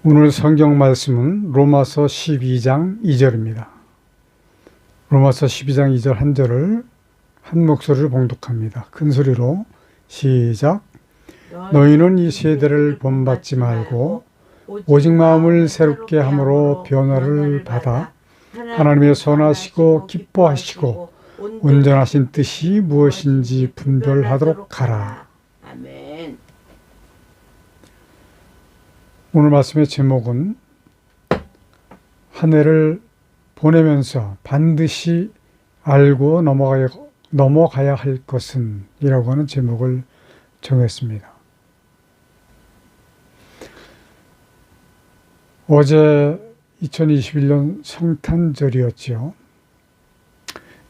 오늘 성경 말씀은 로마서 12장 2절입니다. 로마서 12장 2절 한 절을 한 목소리로 봉독합니다. 큰 소리로 시작. 너희는 이 세대를 본받지 말고 오직 마음을 새롭게 함으로 변화를 받아 하나님의 선하시고 기뻐하시고 온전하신 뜻이 무엇인지 분별하도록 하라. 아멘. 오늘 말씀의 제목은 한 해를 보내면서 반드시 알고 넘어가야 할 것은 이라고 하는 제목을 정했습니다. 어제 2021년 성탄절이었죠.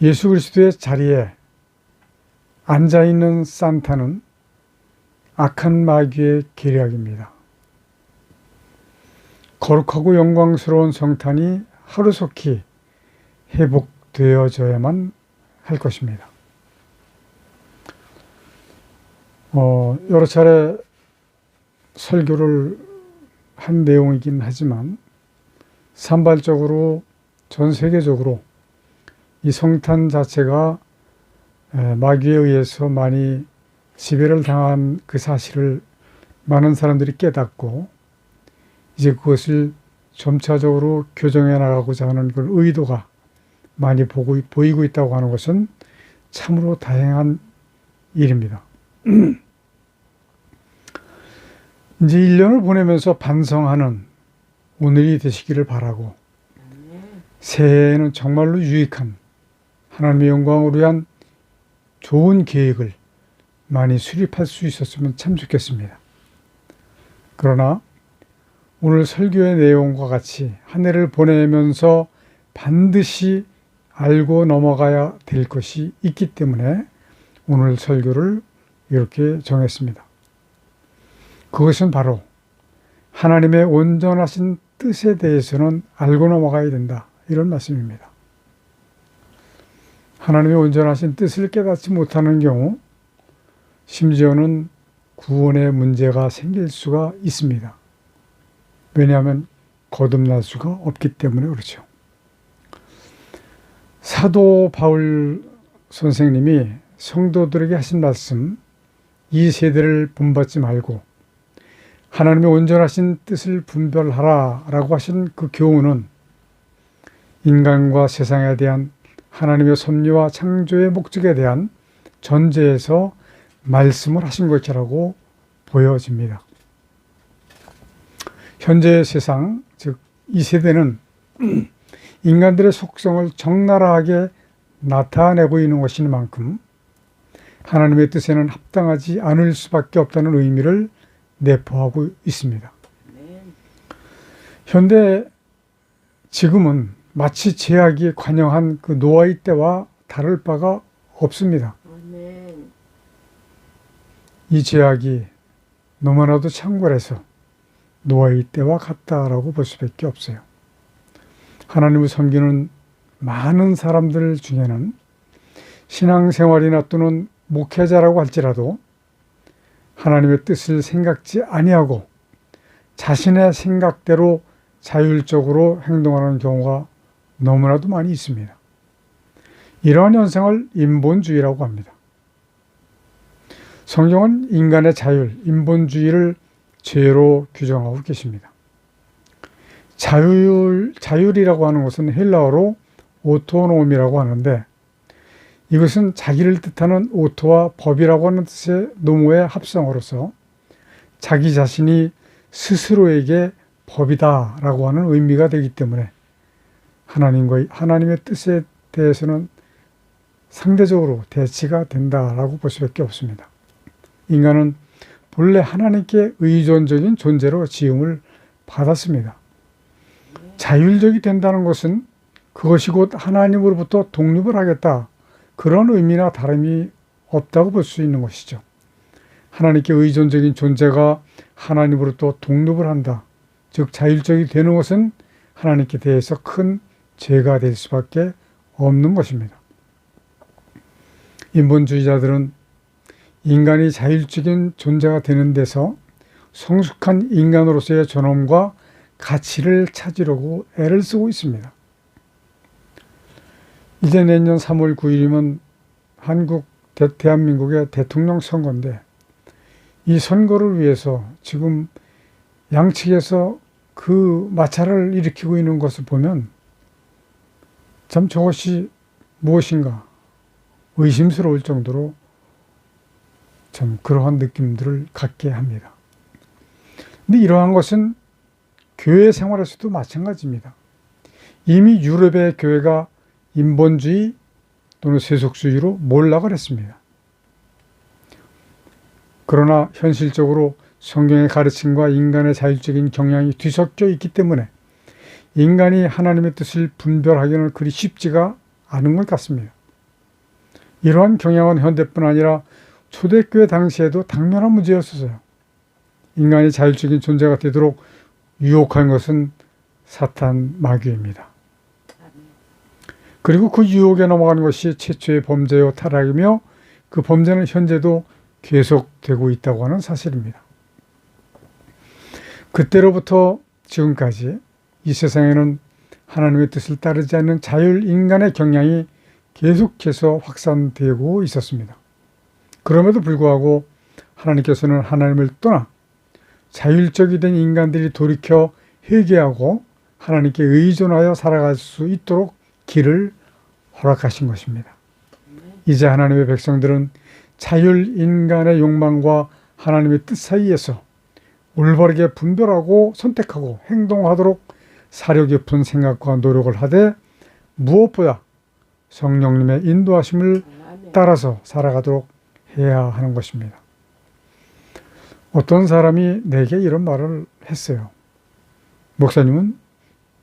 예수 그리스도의 자리에 앉아있는 산타는 악한 마귀의 계략입니다. 거룩하고 영광스러운 성탄이 하루속히 회복되어져야만 할 것입니다. 여러 차례 설교를 한 내용이긴 하지만 산발적으로 전 세계적으로 이 성탄 자체가 마귀에 의해서 많이 지배를 당한 그 사실을 많은 사람들이 깨닫고 이제 그것을 점차적으로 교정해 나가고자 하는 그 의도가 많이 보이고 있다고 하는 것은 참으로 다행한 일입니다. 이제 1년을 보내면서 반성하는 오늘이 되시기를 바라고 새해에는 정말로 유익한 하나님의 영광을 위한 좋은 계획을 많이 수립할 수 있었으면 참 좋겠습니다. 그러나 오늘 설교의 내용과 같이 한 해를 보내면서 반드시 알고 넘어가야 될 것이 있기 때문에 오늘 설교를 이렇게 정했습니다. 그것은 바로 하나님의 온전하신 뜻에 대해서는 알고 넘어가야 된다. 이런 말씀입니다. 하나님의 온전하신 뜻을 깨닫지 못하는 경우 심지어는 구원의 문제가 생길 수가 있습니다. 왜냐하면 거듭날 수가 없기 때문에 그렇죠. 사도 바울 선생님이 성도들에게 하신 말씀, 이 세대를 본받지 말고 하나님의 온전하신 뜻을 분별하라 라고 하신 그 교훈은 인간과 세상에 대한 하나님의 섭리와 창조의 목적에 대한 전제에서 말씀을 하신 것이라고 보여집니다. 현재의 세상, 즉 이 세대는 인간들의 속성을 적나라하게 나타내고 있는 것이니만큼 하나님의 뜻에는 합당하지 않을 수밖에 없다는 의미를 내포하고 있습니다. 현대 지금은 마치 제약이 관영한 그 노아의 때와 다를 바가 없습니다. 이 제약이 너무나도 창궐해서 노아의 때와 같다라고 볼 수밖에 없어요. 하나님을 섬기는 많은 사람들 중에는 신앙생활이나 또는 목회자라고 할지라도 하나님의 뜻을 생각지 아니하고 자신의 생각대로 자율적으로 행동하는 경우가 너무나도 많이 있습니다. 이러한 현상을 인본주의라고 합니다. 성경은 인간의 자율, 인본주의를 죄로 규정하고 계십니다. 자율이라고 하는 것은 헬라어로 오토놈이라고 하는데 이것은 자기를 뜻하는 오토와 법이라고 하는 뜻의 노모의 합성어로서 자기 자신이 스스로에게 법이다라고 하는 의미가 되기 때문에 하나님의 뜻에 대해서는 상대적으로 대치가 된다라고 볼 수밖에 없습니다. 인간은 본래 하나님께 의존적인 존재로 지음을 받았습니다. 자율적이 된다는 것은 그것이 곧 하나님으로부터 독립을 하겠다. 그런 의미나 다름이 없다고 볼 수 있는 것이죠. 하나님께 의존적인 존재가 하나님으로부터 독립을 한다. 즉 자율적이 되는 것은 하나님께 대해서 큰 죄가 될 수밖에 없는 것입니다. 인본주의자들은 인간이 자율적인 존재가 되는 데서 성숙한 인간으로서의 존엄과 가치를 찾으려고 애를 쓰고 있습니다. 이제 내년 3월 9일이면 대한민국의 대통령 선거인데 이 선거를 위해서 지금 양측에서 그 마찰을 일으키고 있는 것을 보면 참 저것이 무엇인가 의심스러울 정도로 참 그러한 느낌들을 갖게 합니다. 근데 이러한 것은 교회 생활에서도 마찬가지입니다. 이미 유럽의 교회가 인본주의 또는 세속주의로 몰락을 했습니다. 그러나 현실적으로 성경의 가르침과 인간의 자율적인 경향이 뒤섞여 있기 때문에 인간이 하나님의 뜻을 분별하기는 그리 쉽지가 않은 것 같습니다. 이러한 경향은 현대뿐 아니라 초대교회 당시에도 당면한 문제였어요. 인간이 자율적인 존재가 되도록 유혹한 것은 사탄 마귀입니다. 그리고 그 유혹에 넘어가는 것이 최초의 범죄요 타락이며 그 범죄는 현재도 계속되고 있다고 하는 사실입니다. 그때로부터 지금까지 이 세상에는 하나님의 뜻을 따르지 않는 자율인간의 경향이 계속해서 확산되고 있었습니다. 그럼에도 불구하고 하나님께서는 하나님을 떠나 자율적이 된 인간들이 돌이켜 회개하고 하나님께 의존하여 살아갈 수 있도록 길을 허락하신 것입니다. 이제 하나님의 백성들은 자율인간의 욕망과 하나님의 뜻 사이에서 올바르게 분별하고 선택하고 행동하도록 사려 깊은 생각과 노력을 하되 무엇보다 성령님의 인도하심을 따라서 살아가도록 해야 하는 것입니다. 어떤 사람이 내게 이런 말을 했어요. 목사님은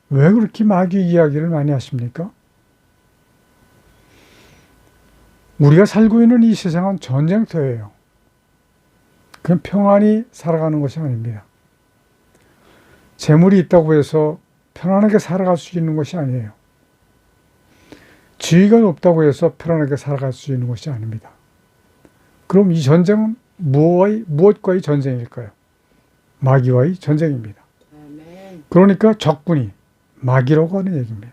왜 그렇게 마귀 이야기를 많이 하십니까? 우리가 살고 있는 이 세상은 전쟁터예요. 그냥 평안히 살아가는 것이 아닙니다. 재물이 있다고 해서 편안하게 살아갈 수 있는 것이 아니에요. 지위가 높다고 해서 편안하게 살아갈 수 있는 것이 아닙니다. 그럼 이 전쟁은 무엇과의 전쟁일까요? 마귀와의 전쟁입니다. 그러니까 적군이 마귀라고 하는 얘기입니다.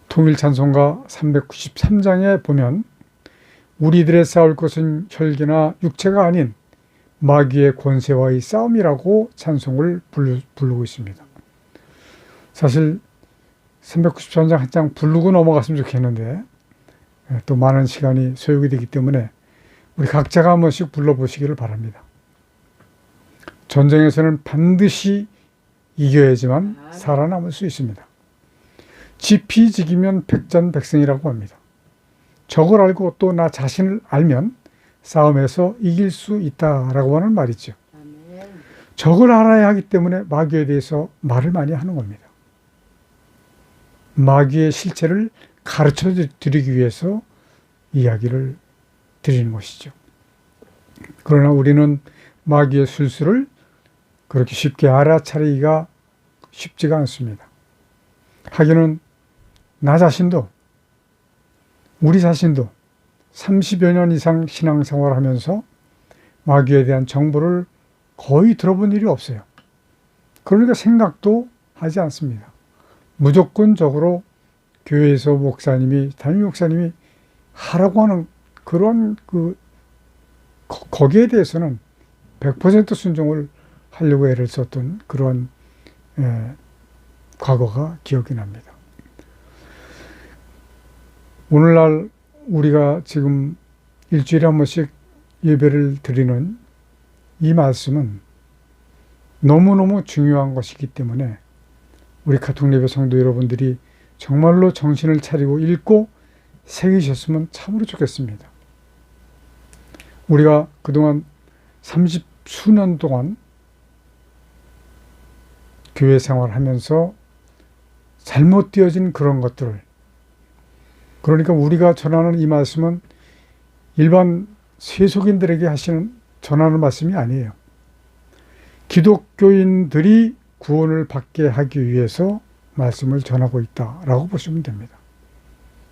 통일찬송가 393장에 보면 우리들의 싸울 것은 혈기나 육체가 아닌 마귀의 권세와의 싸움이라고 찬송을 부르고 있습니다. 사실 393장 한 장 부르고 넘어갔으면 좋겠는데 또 많은 시간이 소요가 되기 때문에 우리 각자가 한 번씩 불러보시기를 바랍니다. 전쟁에서는 반드시 이겨야지만 살아남을 수 있습니다. 지피지기면 백전백승이라고 합니다. 적을 알고 또 나 자신을 알면 싸움에서 이길 수 있다라고 하는 말이죠. 적을 알아야 하기 때문에 마귀에 대해서 말을 많이 하는 겁니다. 마귀의 실체를 가르쳐 드리기 위해서 이야기를 드리는 것이죠. 그러나 우리는 마귀의 술수를 그렇게 쉽게 알아차리기가 쉽지가 않습니다. 하기는 나 자신도 우리 자신도 30여 년 이상 신앙생활을 하면서 마귀에 대한 정보를 거의 들어본 일이 없어요. 그러니까 생각도 하지 않습니다. 무조건적으로 교회에서 담임 목사님이 하라고 하는 그런 거기에 대해서는 100% 순종을 하려고 애를 썼던 그런 과거가 기억이 납니다. 오늘날 우리가 지금 일주일에 한 번씩 예배를 드리는 이 말씀은 너무너무 중요한 것이기 때문에 우리 가통예배 성도 여러분들이 정말로 정신을 차리고 읽고 새기셨으면 참으로 좋겠습니다. 우리가 그동안 30수년 동안 교회 생활하면서 잘못 되어진 그런 것들을, 그러니까 우리가 전하는 이 말씀은 일반 세속인들에게 전하는 말씀이 아니에요. 기독교인들이 구원을 받게 하기 위해서 말씀을 전하고 있다라고 보시면 됩니다.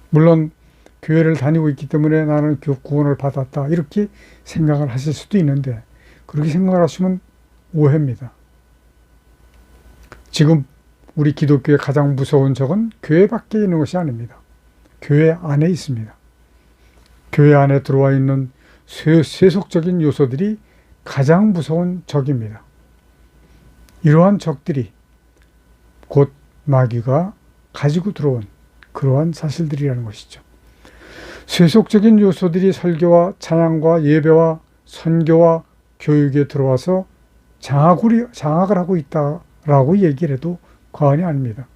물론 교회를 다니고 있기 때문에 나는 구원을 받았다 이렇게 생각을 하실 수도 있는데 그렇게 생각을 하시면 오해입니다. 지금 우리 기독교의 가장 무서운 적은 교회 밖에 있는 것이 아닙니다. 교회 안에 있습니다. 교회 안에 들어와 있는 세속적인 요소들이 가장 무서운 적입니다. 이러한 적들이 곧 마귀가 가지고 들어온 그러한 사실들이라는 것이죠. 세속적인 요소들이 설교와 찬양과 예배와 선교와 교육에 들어와서 장악을 하고 있다라고 얘기를 해도 과언이 아닙니다.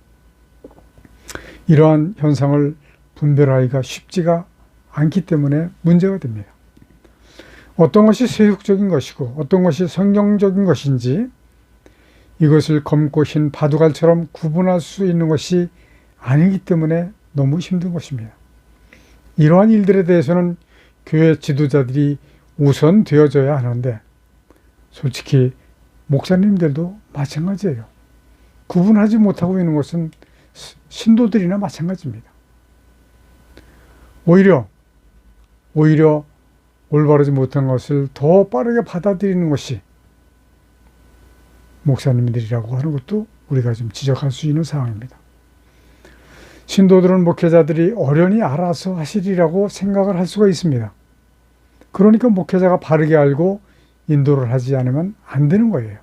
이러한 현상을 분별하기가 쉽지가 않기 때문에 문제가 됩니다. 어떤 것이 세속적인 것이고 어떤 것이 성경적인 것인지 이것을 검고 흰 바둑알처럼 구분할 수 있는 것이 아니기 때문에 너무 힘든 것입니다. 이러한 일들에 대해서는 교회 지도자들이 우선 되어져야 하는데 솔직히 목사님들도 마찬가지예요. 구분하지 못하고 있는 것은 신도들이나 마찬가지입니다. 오히려 올바르지 못한 것을 더 빠르게 받아들이는 것이 목사님들이라고 하는 것도 우리가 좀 지적할 수 있는 상황입니다. 신도들은 목회자들이 어련히 알아서 하시리라고 생각을 할 수가 있습니다. 그러니까 목회자가 바르게 알고 인도를 하지 않으면 안 되는 거예요.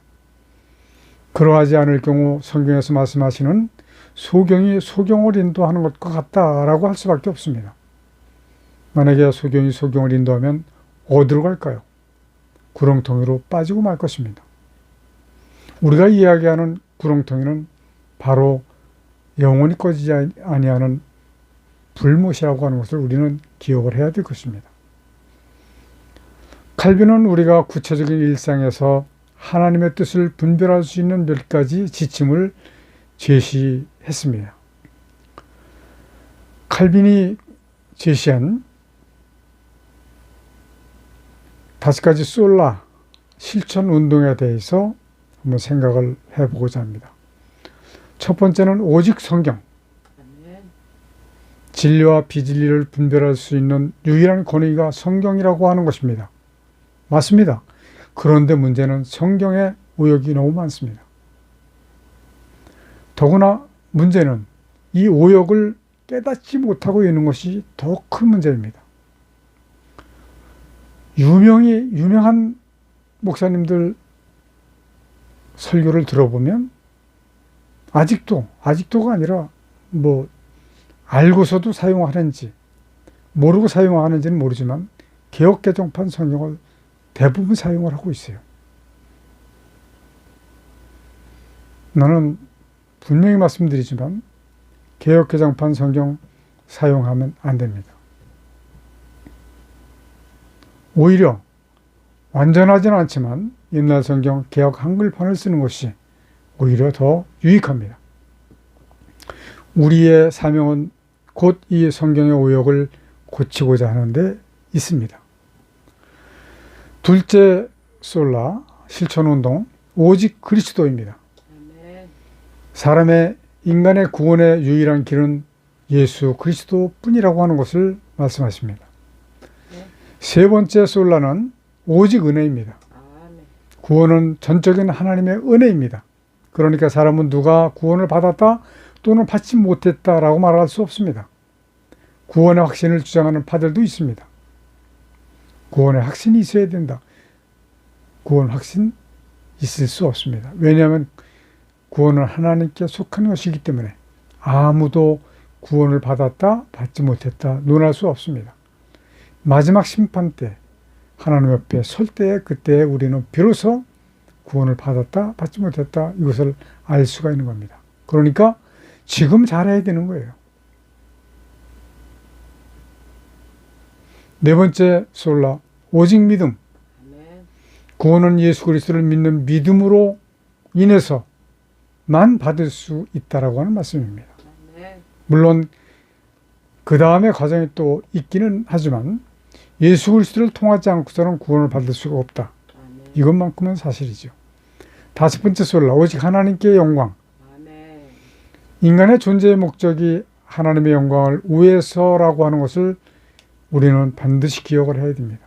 그러하지 않을 경우 성경에서 말씀하시는 소경이 소경을 인도하는 것과 같다라고 할 수밖에 없습니다. 만약에 소경이 소경을 인도하면 어디로 갈까요? 구렁텅이로 빠지고 말 것입니다. 우리가 이야기하는 구렁텅이는 바로 영원히 꺼지지 아니하는 불못이라고 하는 것을 우리는 기억을 해야 될 것입니다. 칼빈은 우리가 구체적인 일상에서 하나님의 뜻을 분별할 수 있는 몇 가지 지침을 제시했습니다. 칼빈이 제시한 5가지 솔라 실천 운동에 대해서 한번 생각을 해보고자 합니다. 첫 번째는 오직 성경. 진리와 비진리를 분별할 수 있는 유일한 권위가 성경이라고 하는 것입니다. 맞습니다. 그런데 문제는 성경에 오역이 너무 많습니다. 더구나 문제는 이 오역을 깨닫지 못하고 있는 것이 더 큰 문제입니다. 유명한 목사님들 설교를 들어보면 아직도가 아니라 알고서도 사용하는지 모르고 사용하는지는 모르지만 개역개정판 성경을 대부분 사용을 하고 있어요. 나는 분명히 말씀드리지만 개역개정판 성경 사용하면 안 됩니다. 오히려 완전하지는 않지만 옛날 성경 개역 한글판을 쓰는 것이 오히려 더 유익합니다. 우리의 사명은 곧 이 성경의 오역을 고치고자 하는데 있습니다. 둘째 솔라 실천운동 오직 그리스도입니다. 사람의 인간의 구원의 유일한 길은 예수 그리스도 뿐이라고 하는 것을 말씀하십니다. 세 번째 솔라는 오직 은혜입니다. 구원은 전적인 하나님의 은혜입니다. 그러니까 사람은 누가 구원을 받았다 또는 받지 못했다라고 말할 수 없습니다. 구원의 확신을 주장하는 파들도 있습니다. 구원의 확신이 있어야 된다. 구원 확신 있을 수 없습니다. 왜냐하면 구원은 하나님께 속한 것이기 때문에 아무도 구원을 받았다 받지 못했다 논할 수 없습니다. 마지막 심판 때 하나님 옆에 설 때 그때 우리는 비로소 구원을 받았다 받지 못했다 이것을 알 수가 있는 겁니다. 그러니까 지금 잘해야 되는 거예요. 네 번째 솔라 오직 믿음. 구원은 예수 그리스도를 믿는 믿음으로 인해서만 받을 수 있다라고 하는 말씀입니다. 물론 그 다음에 과정이 또 있기는 하지만 예수 그리스도를 통하지 않고서는 구원을 받을 수가 없다. 이것만큼은 사실이죠. 다섯 번째 솔라 오직 하나님께 영광. 인간의 존재의 목적이 하나님의 영광을 위해서라고 하는 것을 우리는 반드시 기억을 해야 됩니다.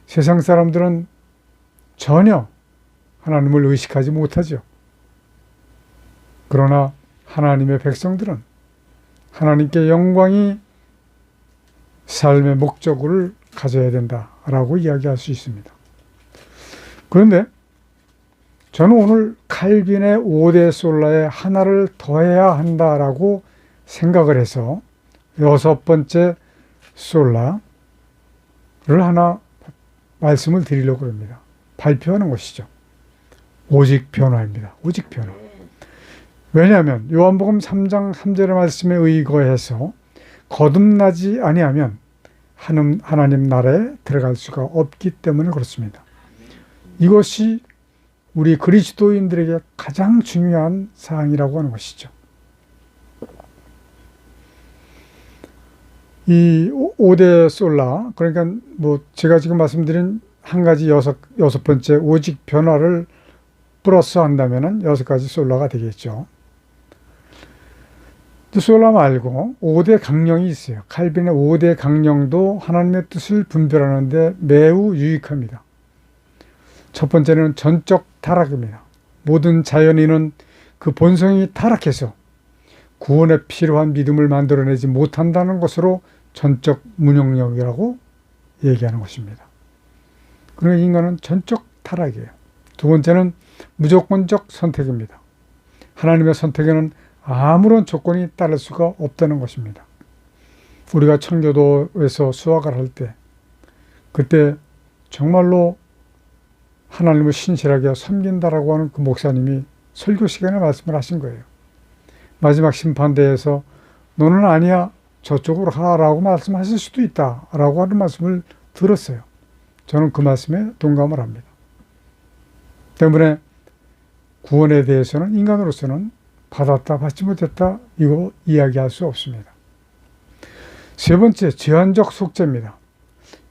세상 사람들은 전혀 하나님을 의식하지 못하죠. 그러나 하나님의 백성들은 하나님께 영광이 삶의 목적을 가져야 된다라고 이야기할 수 있습니다. 그런데 저는 오늘 칼빈의 5대 솔라에 하나를 더해야 한다라고 생각을 해서 6번째 솔라를 하나 말씀을 드리려고 합니다. 발표하는 것이죠. 오직 변화입니다. 오직 변화. 왜냐하면 요한복음 3장 3절의 말씀에 의거해서 거듭나지 아니하면 하나님 나라에 들어갈 수가 없기 때문에 그렇습니다. 이것이 우리 그리스도인들에게 가장 중요한 사항이라고 하는 것이죠. 이 5대 솔라, 그러니까 뭐 제가 지금 말씀드린 한 가지 여섯 번째 오직 변화를 플러스 한다면은 6가지 솔라가 되겠죠. 솔라 말고 5대 강령이 있어요. 칼빈의 5대 강령도 하나님의 뜻을 분별하는데 매우 유익합니다. 첫 번째는 전적 타락입니다. 모든 자연인은 그 본성이 타락해서 구원에 필요한 믿음을 만들어내지 못한다는 것으로 전적 무능력이라고 얘기하는 것입니다. 그러니까 인간은 전적 타락이에요. 두 번째는 무조건적 선택입니다. 하나님의 선택에는 아무런 조건이 따를 수가 없다는 것입니다. 우리가 청교도에서 수학을 할 때 그때 정말로 하나님을 신실하게 섬긴다라고 하는 그 목사님이 설교 시간에 말씀을 하신 거예요. 마지막 심판대에서 너는 아니야 저쪽으로 가라고 말씀하실 수도 있다라고 하는 말씀을 들었어요. 저는 그 말씀에 동감을 합니다. 때문에 구원에 대해서는 인간으로서는 받았다 받지 못했다 이거 이야기할 수 없습니다. 세 번째, 제한적 속죄입니다.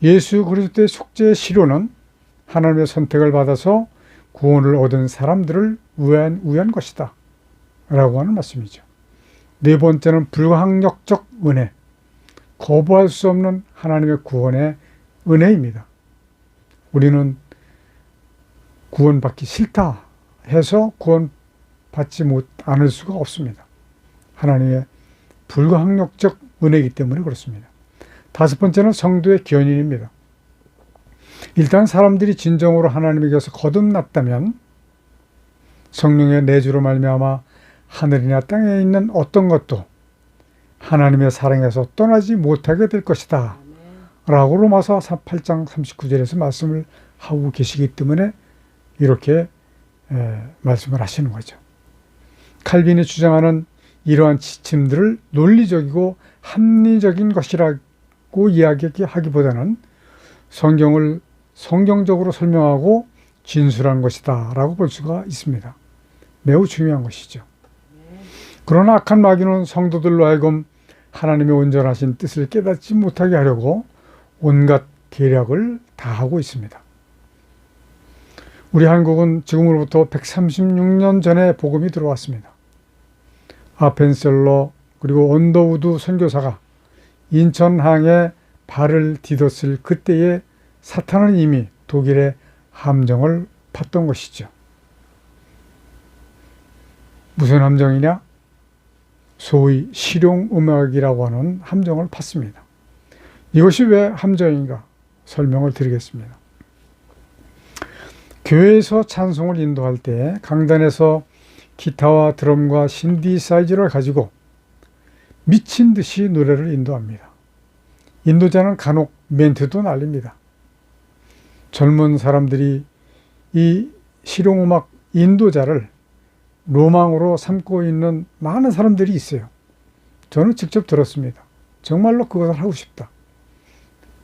예수 그리스도의 속죄의 실효는 하나님의 선택을 받아서 구원을 얻은 사람들을 위한 것이다 라고 하는 말씀이죠. 네 번째는 불가항력적 은혜, 거부할 수 없는 하나님의 구원의 은혜입니다. 우리는 구원받기 싫다 해서 구원받지 않을 수가 없습니다. 하나님의 불가항력적 은혜이기 때문에 그렇습니다. 다섯 번째는 성도의 견인입니다. 일단 사람들이 진정으로 하나님에게서 거듭났다면 성령의 내주로 말미암아 하늘이나 땅에 있는 어떤 것도 하나님의 사랑에서 떠나지 못하게 될 것이다 라고 로마서 8장 39절에서 말씀을 하고 계시기 때문에 이렇게 말씀을 하시는 거죠. 칼빈이 주장하는 이러한 지침들을 논리적이고 합리적인 것이라고 이야기하기보다는 성경을 성경적으로 설명하고 진술한 것이다 라고 볼 수가 있습니다. 매우 중요한 것이죠. 그러나 악한 마귀는 성도들로 하여금 하나님의 온전하신 뜻을 깨닫지 못하게 하려고 온갖 계략을 다하고 있습니다. 우리 한국은 지금으로부터 136년 전에 복음이 들어왔습니다. 아펜셀러 그리고 언더우드 선교사가 인천항에 발을 디뎠을 그때에 사탄은 이미 독일의 함정을 팠던 것이죠. 무슨 함정이냐? 소위 실용음악이라고 하는 함정을 팠습니다. 이것이 왜 함정인가? 설명을 드리겠습니다. 교회에서 찬송을 인도할 때 강단에서 기타와 드럼과 신디사이저를 가지고 미친 듯이 노래를 인도합니다. 인도자는 간혹 멘트도 날립니다. 젊은 사람들이 이 실용음악 인도자를 로망으로 삼고 있는 많은 사람들이 있어요. 저는 직접 들었습니다. 정말로 그것을 하고 싶다.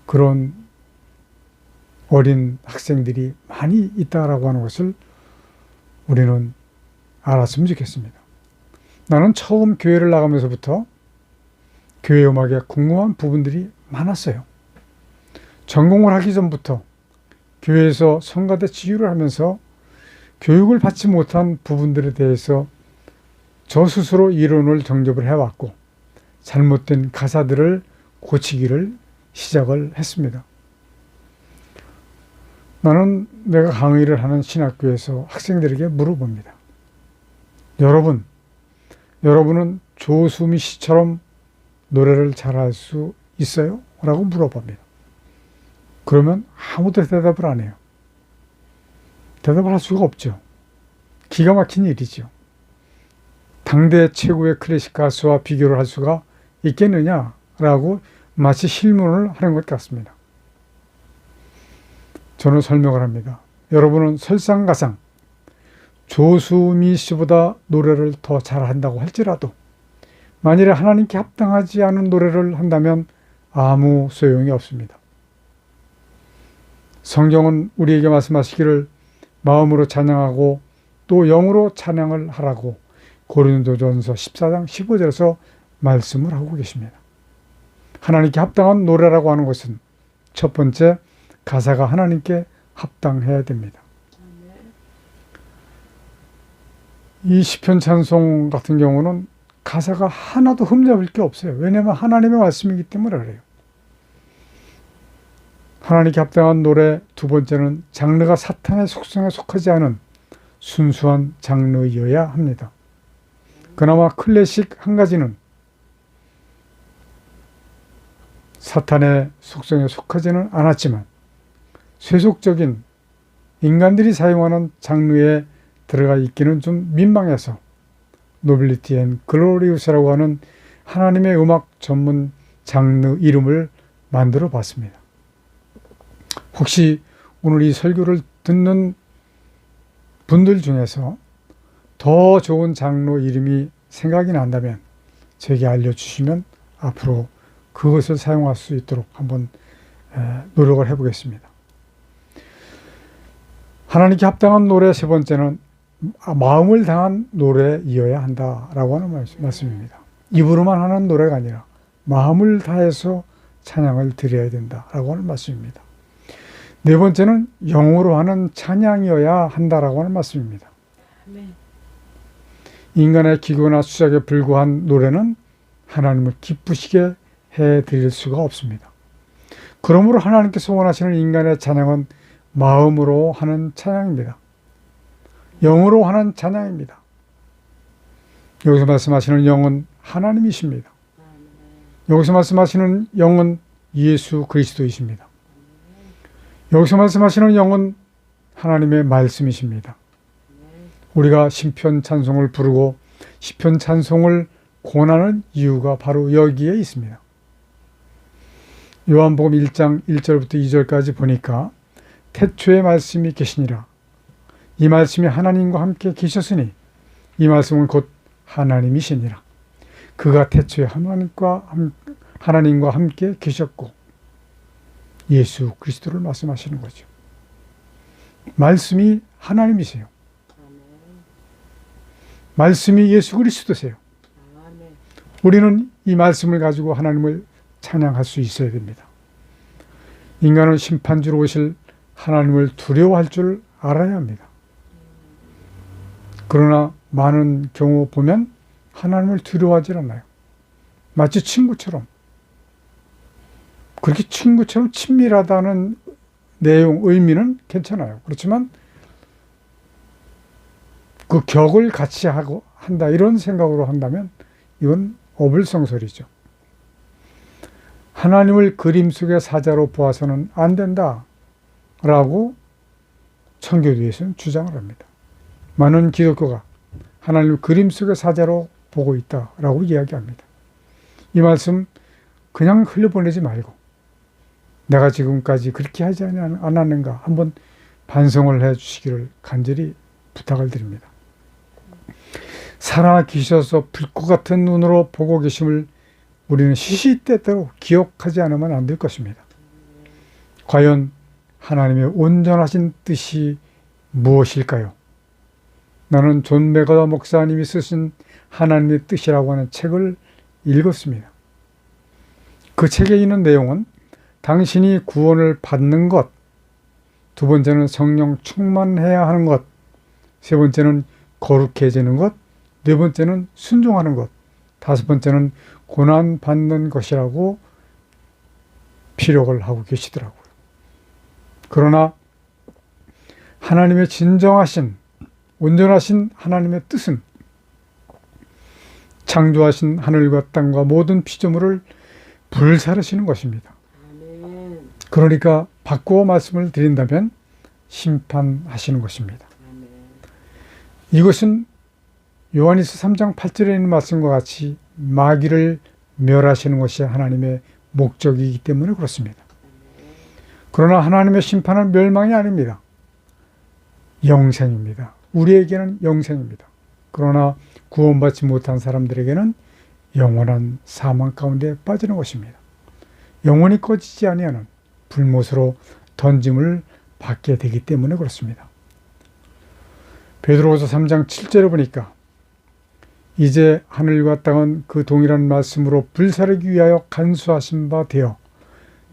그런 어린 학생들이 많이 있다라고 하는 것을 우리는 알았으면 좋겠습니다. 나는 처음 교회를 나가면서부터 교회 음악에 궁금한 부분들이 많았어요. 전공을 하기 전부터 교회에서 성가대 지휘를 하면서 교육을 받지 못한 부분들에 대해서 저 스스로 이론을 정립을 해왔고 잘못된 가사들을 고치기를 시작을 했습니다. 나는 내가 강의를 하는 신학교에서 학생들에게 물어봅니다. 여러분, 여러분은 조수미 씨처럼 노래를 잘할 수 있어요? 라고 물어봅니다. 그러면 아무도 대답을 안 해요. 대답을 할 수가 없죠. 기가 막힌 일이죠. 당대 최고의 클래식 가수와 비교를 할 수가 있겠느냐라고 마치 실문을 하는 것 같습니다. 저는 설명을 합니다. 여러분은 설상가상 조수미 씨보다 노래를 더 잘한다고 할지라도 만일에 하나님께 합당하지 않은 노래를 한다면 아무 소용이 없습니다. 성경은 우리에게 말씀하시기를 마음으로 찬양하고 또 영으로 찬양을 하라고 고린도전서 14장 15절에서 말씀을 하고 계십니다. 하나님께 합당한 노래라고 하는 것은 첫 번째, 가사가 하나님께 합당해야 됩니다. 이 시편 찬송 같은 경우는 가사가 하나도 흠잡을 게 없어요. 왜냐하면 하나님의 말씀이기 때문에 그래요. 하나님께 합당한 노래 두 번째는 장르가 사탄의 속성에 속하지 않은 순수한 장르여야 합니다. 그나마 클래식 한 가지는 사탄의 속성에 속하지는 않았지만 세속적인 인간들이 사용하는 장르에 들어가 있기는 좀 민망해서 노빌리티 앤 글로리우스라고 하는 하나님의 음악 전문 장르 이름을 만들어 봤습니다. 혹시 오늘 이 설교를 듣는 분들 중에서 더 좋은 장르 이름이 생각이 난다면 제게 알려주시면 앞으로 그것을 사용할 수 있도록 한번 노력을 해보겠습니다. 하나님께 합당한 노래 세 번째는 마음을 다한 노래이어야 한다라고 하는 말씀입니다. 입으로만 하는 노래가 아니라 마음을 다해서 찬양을 드려야 된다라고 하는 말씀입니다. 네 번째는 영으로 하는 찬양이어야 한다라고 하는 말씀입니다. 인간의 기교나 수작에 불과한 노래는 하나님을 기쁘시게 해드릴 수가 없습니다. 그러므로 하나님께서 원하시는 인간의 찬양은 마음으로 하는 찬양입니다. 영으로 하는 찬양입니다. 여기서 말씀하시는 영은 하나님이십니다. 여기서 말씀하시는 영은 예수 그리스도이십니다. 여기서 말씀하시는 영은 하나님의 말씀이십니다. 우리가 시편 찬송을 부르고 시편 찬송을 권하는 이유가 바로 여기에 있습니다. 요한복음 1장 1절부터 2절까지 보니까 태초에 말씀이 계시니라. 이 말씀이 하나님과 함께 계셨으니 이 말씀은 곧 하나님이시니라. 그가 태초에 하나님과 함께 계셨고 예수 그리스도를 말씀하시는 거죠. 말씀이 하나님이세요. 말씀이 예수 그리스도세요. 우리는 이 말씀을 가지고 하나님을 찬양할 수 있어야 됩니다. 인간은 심판주로 오실 하나님을 두려워할 줄 알아야 합니다. 그러나 많은 경우 보면 하나님을 두려워하지 않나요? 마치 친구처럼. 그렇게 친구처럼 친밀하다는 내용, 의미는 괜찮아요. 그렇지만 그 격을 같이 한다 이런 생각으로 한다면 이건 어불성설이죠. 하나님을 그림 속의 사자로 보아서는 안 된다라고 청교도에서는 주장을 합니다. 많은 기독교가 하나님을 그림 속의 사자로 보고 있다라고 이야기합니다. 이 말씀 그냥 흘려보내지 말고 내가 지금까지 그렇게 하지 않았는가 한번 반성을 해 주시기를 간절히 부탁을 드립니다. 살아계셔서 불꽃 같은 눈으로 보고 계심을 우리는 시시때때로 기억하지 않으면 안 될 것입니다. 과연 하나님의 온전하신 뜻이 무엇일까요? 나는 존 맥어더 목사님이 쓰신 하나님의 뜻이라고 하는 책을 읽었습니다. 그 책에 있는 내용은 당신이 구원을 받는 것, 두 번째는 성령 충만해야 하는 것, 세 번째는 거룩해지는 것, 네 번째는 순종하는 것, 다섯 번째는 고난 받는 것이라고 피력을 하고 계시더라고요. 그러나 하나님의 진정하신 온전하신 하나님의 뜻은 창조하신 하늘과 땅과 모든 피조물을 불사르시는 것입니다. 그러니까 바꾸어 말씀을 드린다면 심판하시는 것입니다. 이것은 요한일서 3장 8절에 있는 말씀과 같이 마귀를 멸하시는 것이 하나님의 목적이기 때문에 그렇습니다. 그러나 하나님의 심판은 멸망이 아닙니다. 영생입니다. 우리에게는 영생입니다. 그러나 구원받지 못한 사람들에게는 영원한 사망 가운데 빠지는 것입니다. 영원히 꺼지지 아니하는 불못으로 던짐을 받게 되기 때문에 그렇습니다. 베드로후서 3장 7절에 보니까 이제 하늘과 땅은 그 동일한 말씀으로 불사르기 위하여 간수하신 바 되어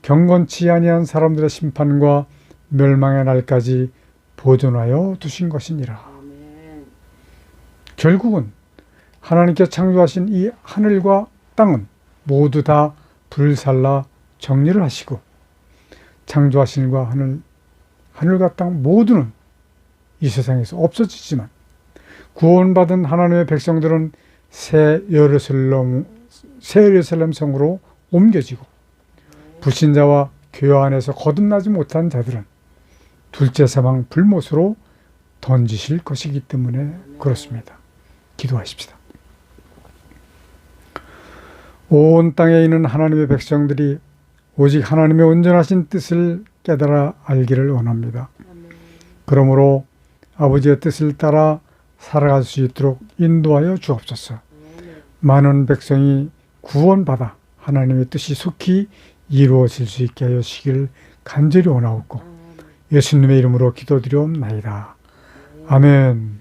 경건치 아니한 사람들의 심판과 멸망의 날까지 보존하여 두신 것이니라. 결국은 하나님께 창조하신 이 하늘과 땅은 모두 다 불살라 정리를 하시고 창조하신 일과 하늘과 땅 모두는 이 세상에서 없어지지만 구원받은 하나님의 백성들은 새 예루살렘 성으로 옮겨지고 불신자와 교회 안에서 거듭나지 못한 자들은 둘째 사망 불못으로 던지실 것이기 때문에 그렇습니다. 기도하십시다. 온 땅에 있는 하나님의 백성들이 오직 하나님의 온전하신 뜻을 깨달아 알기를 원합니다. 그러므로 아버지의 뜻을 따라 살아갈 수 있도록 인도하여 주옵소서. 많은 백성이 구원받아 하나님의 뜻이 속히 이루어질 수 있게 하여 주시길 간절히 원하옵고 예수님의 이름으로 기도드리옵나이다. 아멘.